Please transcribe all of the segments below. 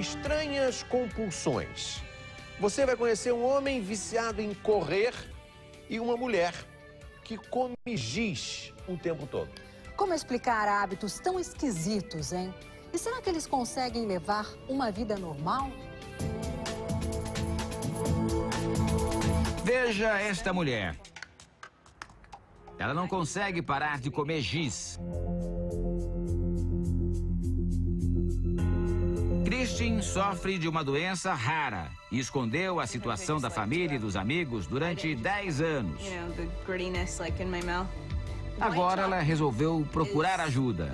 estranhas compulsões. Você vai conhecer um homem viciado em correr e uma mulher que come giz o tempo todo. Como explicar hábitos tão esquisitos, hein? E será que eles conseguem levar uma vida normal? Veja esta mulher. Ela não consegue parar de comer giz. Christine sofre de uma doença rara e escondeu a situação da família e dos amigos durante 10 anos. Agora ela resolveu procurar ajuda.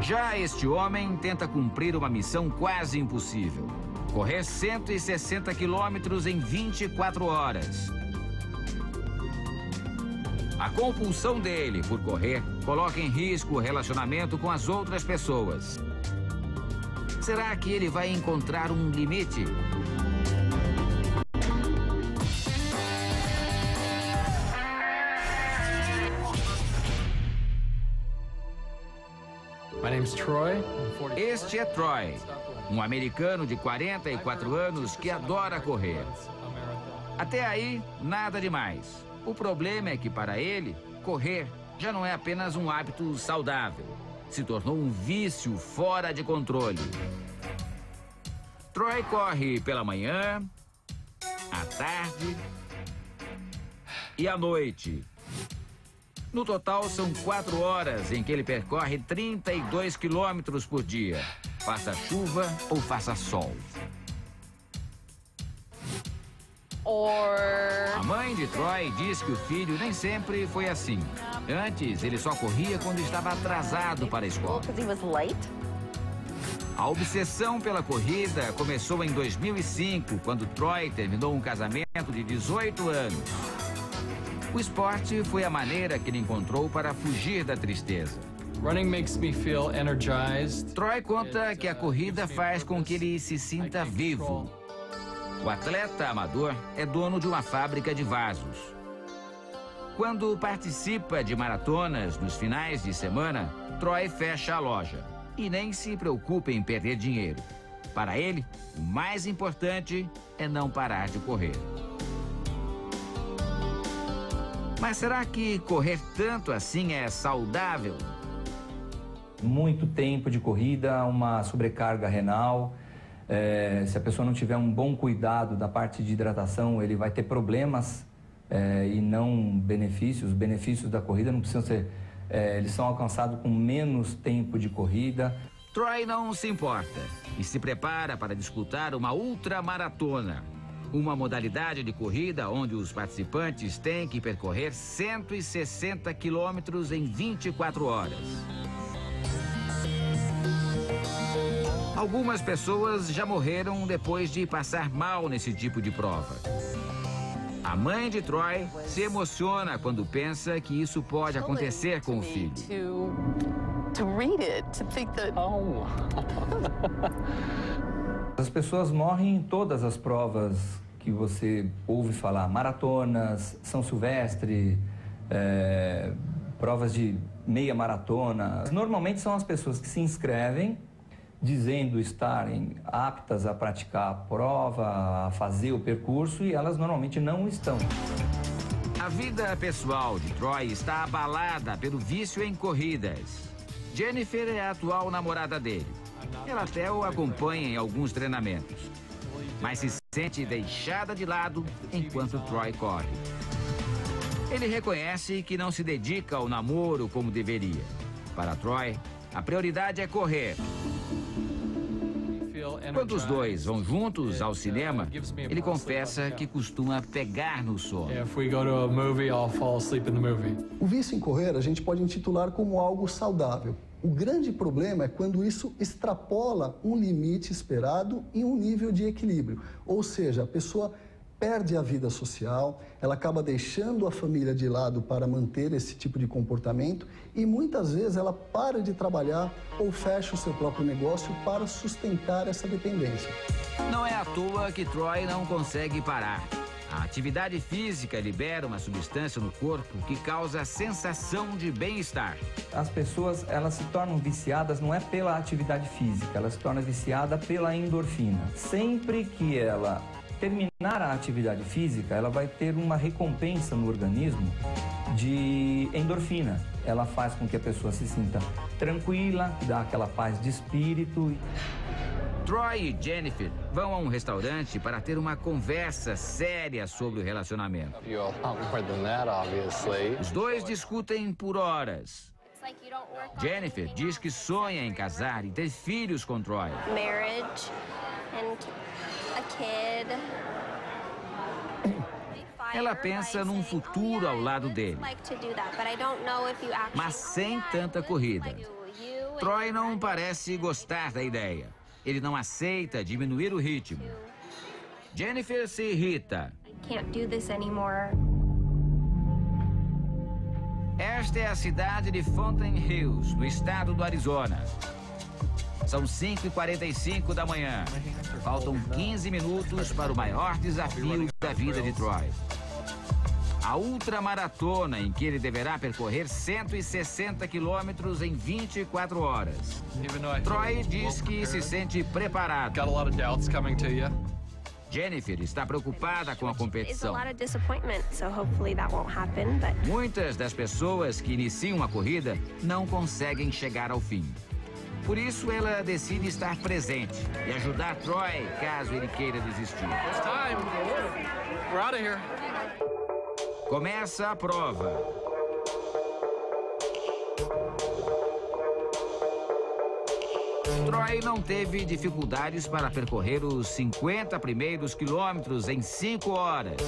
Já este homem tenta cumprir uma missão quase impossível: correr 160 quilômetros em 24 horas. A compulsão dele por correr coloca em risco o relacionamento com as outras pessoas. Será que ele vai encontrar um limite? Este é Troy, um americano de 44 anos que adora correr. Até aí, nada demais. O problema é que, para ele, correr já não é apenas um hábito saudável. Se tornou um vício fora de controle. Troy corre pela manhã, à tarde e à noite. No total, são 4 horas em que ele percorre 32 quilômetros por dia, faça chuva ou faça sol. A mãe de Troy diz que o filho nem sempre foi assim. Antes, ele só corria quando estava atrasado para a escola. A obsessão pela corrida começou em 2005, quando Troy terminou um casamento de 18 anos. O esporte foi a maneira que ele encontrou para fugir da tristeza. Troy conta que a corrida faz com que ele se sinta vivo. O atleta amador é dono de uma fábrica de vasos. Quando participa de maratonas nos finais de semana, Troy fecha a loja e nem se preocupa em perder dinheiro. Para ele, o mais importante é não parar de correr. Mas será que correr tanto assim é saudável? Muito tempo de corrida, uma sobrecarga renal. Se a pessoa não tiver um bom cuidado da parte de hidratação, ele vai ter problemas e não benefícios. Os benefícios da corrida não precisam ser... eles são alcançados com menos tempo de corrida. Troy não se importa e se prepara para disputar uma ultramaratona. Uma modalidade de corrida onde os participantes têm que percorrer 160 quilômetros em 24 horas. Algumas pessoas já morreram depois de passar mal nesse tipo de prova. A mãe de Troy se emociona quando pensa que isso pode acontecer com o filho. As pessoas morrem em todas as provas que você ouve falar. Maratonas, São Silvestre, provas de meia maratona. Normalmente são as pessoas que se inscrevem dizendo estarem aptas a praticar a prova, a fazer o percurso, e elas normalmente não estão. A vida pessoal de Troy está abalada pelo vício em corridas. Jennifer é a atual namorada dele. Ela até o acompanha em alguns treinamentos, mas se sente deixada de lado enquanto Troy corre. Ele reconhece que não se dedica ao namoro como deveria. Para Troy, a prioridade é correr. Quando os dois vão juntos ao cinema, ele confessa que costuma pegar no sono. O vício em correr a gente pode intitular como algo saudável. O grande problema é quando isso extrapola um limite esperado em um nível de equilíbrio. Ou seja, a pessoa perde a vida social, ela acaba deixando a família de lado para manter esse tipo de comportamento e muitas vezes ela para de trabalhar ou fecha o seu próprio negócio para sustentar essa dependência. Não é à toa que Troy não consegue parar. A atividade física libera uma substância no corpo que causa a sensação de bem-estar. As pessoas, elas se tornam viciadas não é pela atividade física, elas se tornam viciadas pela endorfina. Sempre que ela terminar a atividade física, ela vai ter uma recompensa no organismo de endorfina. Ela faz com que a pessoa se sinta tranquila, dá aquela paz de espírito. Troy e Jennifer vão a um restaurante para ter uma conversa séria sobre o relacionamento. Os dois discutem por horas. Jennifer diz que sonha em casar e ter filhos com Troy. Marriage and a kid. Ela pensa num futuro ao lado dele, mas sem tanta corrida. Troy não parece gostar da ideia. Ele não aceita diminuir o ritmo. Jennifer se irrita. Esta é a cidade de Fountain Hills, no estado do Arizona. São 5h45 da manhã. Faltam 15 minutos para o maior desafio da vida de Troy. A ultramaratona em que ele deverá percorrer 160 quilômetros em 24 horas. Troy diz que se sente preparado. Jennifer está preocupada com a competição. Muitas das pessoas que iniciam a corrida não conseguem chegar ao fim. Por isso, ela decide estar presente e ajudar Troy caso ele queira desistir. Começa a prova. Troy não teve dificuldades para percorrer os 50 primeiros quilômetros em 5 horas.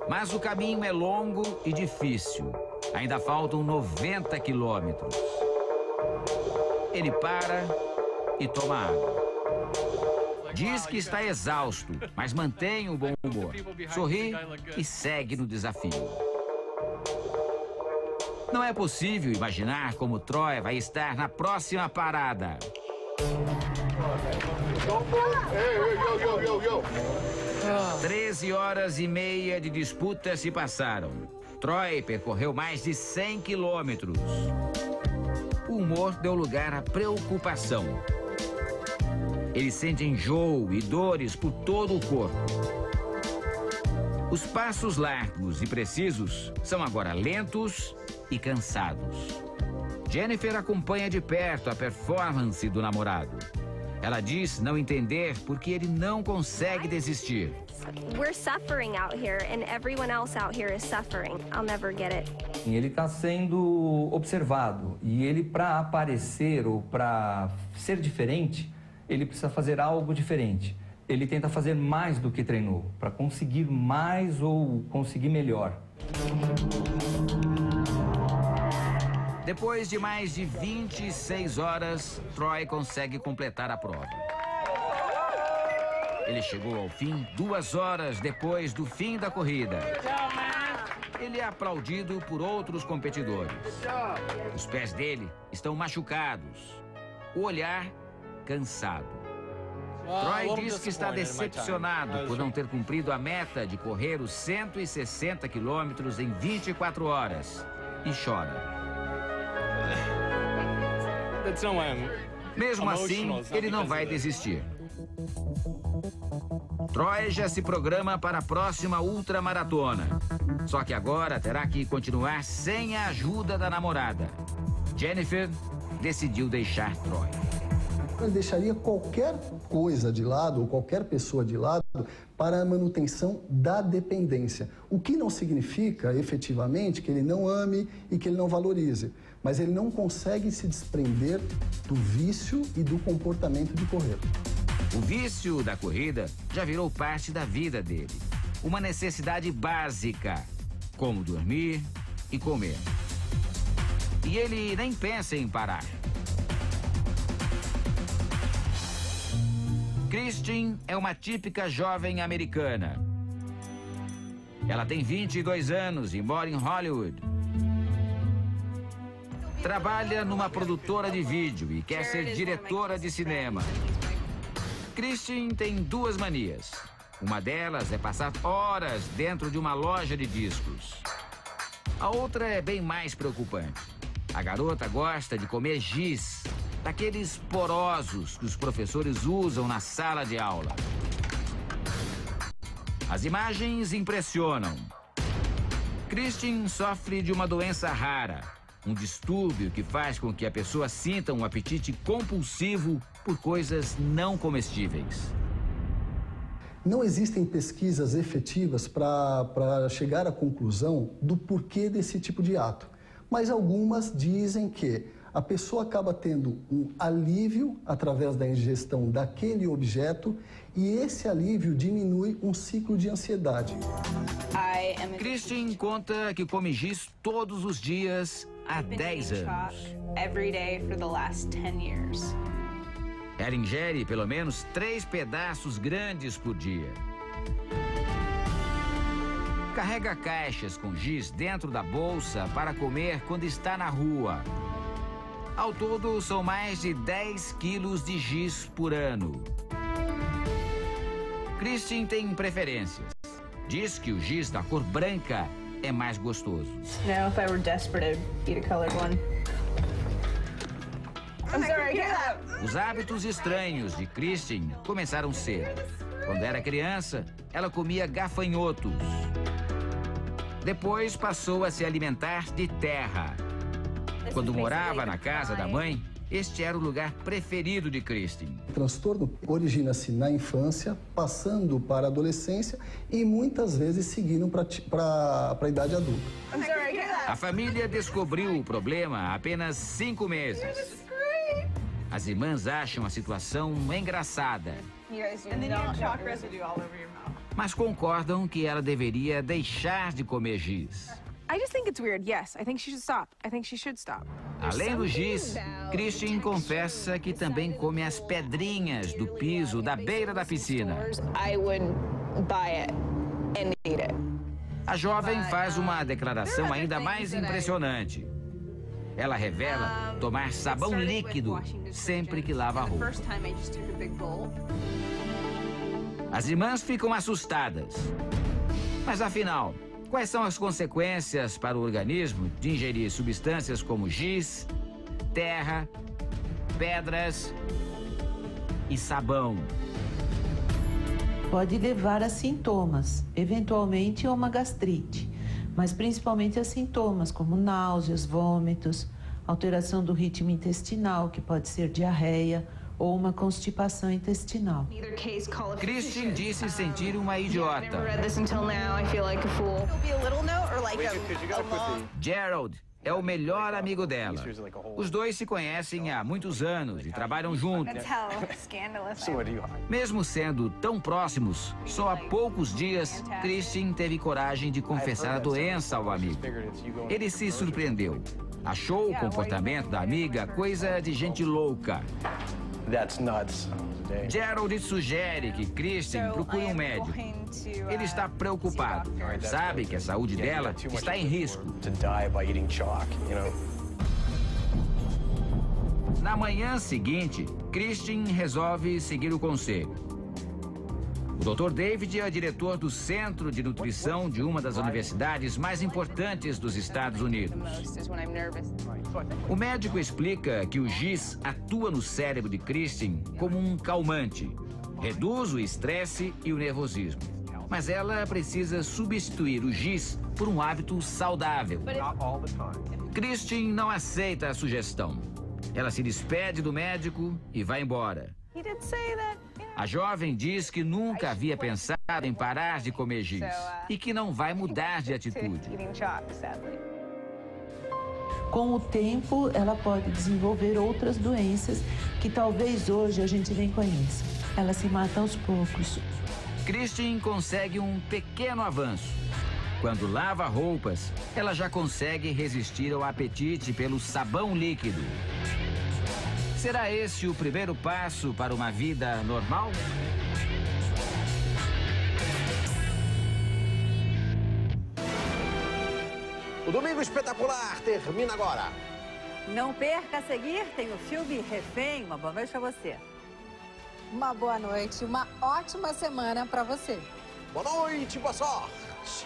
Mas o caminho é longo e difícil. Ainda faltam 90 quilômetros. Ele para e toma água. Diz que está exausto, mas mantém o bom humor. Sorri e segue no desafio. Não é possível imaginar como Troy vai estar na próxima parada. 13 horas e meia de disputa se passaram. Troy percorreu mais de 100 quilômetros. O humor deu lugar à preocupação. Ele sente enjoo e dores por todo o corpo. Os passos largos e precisos são agora lentos e cansados. Jennifer acompanha de perto a performance do namorado. Ela diz não entender porque ele não consegue desistir. We're suffering out here and everyone else out here is suffering. I'll never get it. Ele está sendo observado e ele, para aparecer ou para ser diferente, ele precisa fazer algo diferente. Ele tenta fazer mais do que treinou, para conseguir mais ou conseguir melhor. Depois de mais de 26 horas, Troy consegue completar a prova. Ele chegou ao fim 2 horas depois do fim da corrida. Ele é aplaudido por outros competidores. Os pés dele estão machucados. O olhar cansado. Troy diz que está decepcionado por não ter cumprido a meta de correr os 160 quilômetros em 24 horas e chora. Mesmo assim, ele não vai desistir. Troy já se programa para a próxima ultramaratona. Só que agora terá que continuar sem a ajuda da namorada. Jennifer decidiu deixar Troy. Ele deixaria qualquer coisa de lado, ou qualquer pessoa de lado, para a manutenção da dependência. O que não significa, efetivamente, que ele não ame e que ele não valorize. Mas ele não consegue se desprender do vício e do comportamento de correr. O vício da corrida já virou parte da vida dele. Uma necessidade básica, como dormir e comer. E ele nem pensa em parar. Christine é uma típica jovem americana. Ela tem 22 anos e mora em Hollywood. Trabalha numa produtora de vídeo e quer ser diretora de cinema. Christine tem 2 manias. Uma delas é passar horas dentro de uma loja de discos. A outra é bem mais preocupante. A garota gosta de comer giz, daqueles porosos que os professores usam na sala de aula. As imagens impressionam. Kristin sofre de uma doença rara, um distúrbio que faz com que a pessoa sinta um apetite compulsivo por coisas não comestíveis. Não existem pesquisas efetivas para chegar à conclusão do porquê desse tipo de ato, mas algumas dizem que a pessoa acaba tendo um alívio através da ingestão daquele objeto e esse alívio diminui um ciclo de ansiedade. Kristin conta que come giz todos os dias há 10 anos. Ela ingere pelo menos 3 pedaços grandes por dia. Carrega caixas com giz dentro da bolsa para comer quando está na rua. Ao todo, são mais de 10 quilos de giz por ano. Kristin tem preferências. Diz que o giz da cor branca é mais gostoso. Now, if I were desperate, I'd eat a colored one. I'm sorry, get up. Os hábitos estranhos de Kristin começaram cedo. Quando era criança, ela comia gafanhotos. Depois passou a se alimentar de terra. Quando morava na casa da mãe, este era o lugar preferido de Kristin. O transtorno origina-se na infância, passando para a adolescência e muitas vezes seguindo para a idade adulta. A família descobriu o problema há apenas 5 meses. As irmãs acham a situação engraçada, mas concordam que ela deveria deixar de comer giz. I just think it's weird. Yes, I think she should stop. I think she should stop. Além do giz, Kristin confessa que também come as pedrinhas do piso da beira da piscina. I would buy it and eat it. A jovem faz uma declaração ainda mais impressionante. Ela revela tomar sabão líquido sempre que lava a roupa. As irmãs ficam assustadas. Mas afinal, quais são as consequências para o organismo de ingerir substâncias como giz, terra, pedras e sabão? Pode levar a sintomas, eventualmente a uma gastrite, mas principalmente a sintomas como náuseas, vômitos, alteração do ritmo intestinal, que pode ser diarreia, ou uma constipação intestinal. Kristin disse sentir uma idiota. Gerald é o melhor amigo dela. Os dois se conhecem há muitos anos e trabalham juntos. Mesmo sendo tão próximos, só há poucos dias, Kristin teve coragem de confessar a doença ao amigo. Ele se surpreendeu. Achou o comportamento da amiga coisa de gente louca. Gerald sugere que Kristin procure um médico. Ele está preocupado. Sabe que a saúde dela está em risco. Na manhã seguinte, Kristin resolve seguir o conselho. O Dr. David é diretor do Centro de Nutrição de uma das universidades mais importantes dos Estados Unidos. O médico explica que o giz atua no cérebro de Kristin como um calmante. Reduz o estresse e o nervosismo. Mas ela precisa substituir o giz por um hábito saudável. Kristin não aceita a sugestão. Ela se despede do médico e vai embora. A jovem diz que nunca havia pensado em parar de comer giz e que não vai mudar de atitude. Com o tempo, ela pode desenvolver outras doenças que talvez hoje a gente nem conheça. Ela se mata aos poucos. Kristin consegue um pequeno avanço. Quando lava roupas, ela já consegue resistir ao apetite pelo sabão líquido. Será esse o primeiro passo para uma vida normal? O Domingo Espetacular termina agora. Não perca a seguir, tem o filme Refém. Uma boa noite pra você. Uma boa noite, uma ótima semana para você. Boa noite, boa sorte.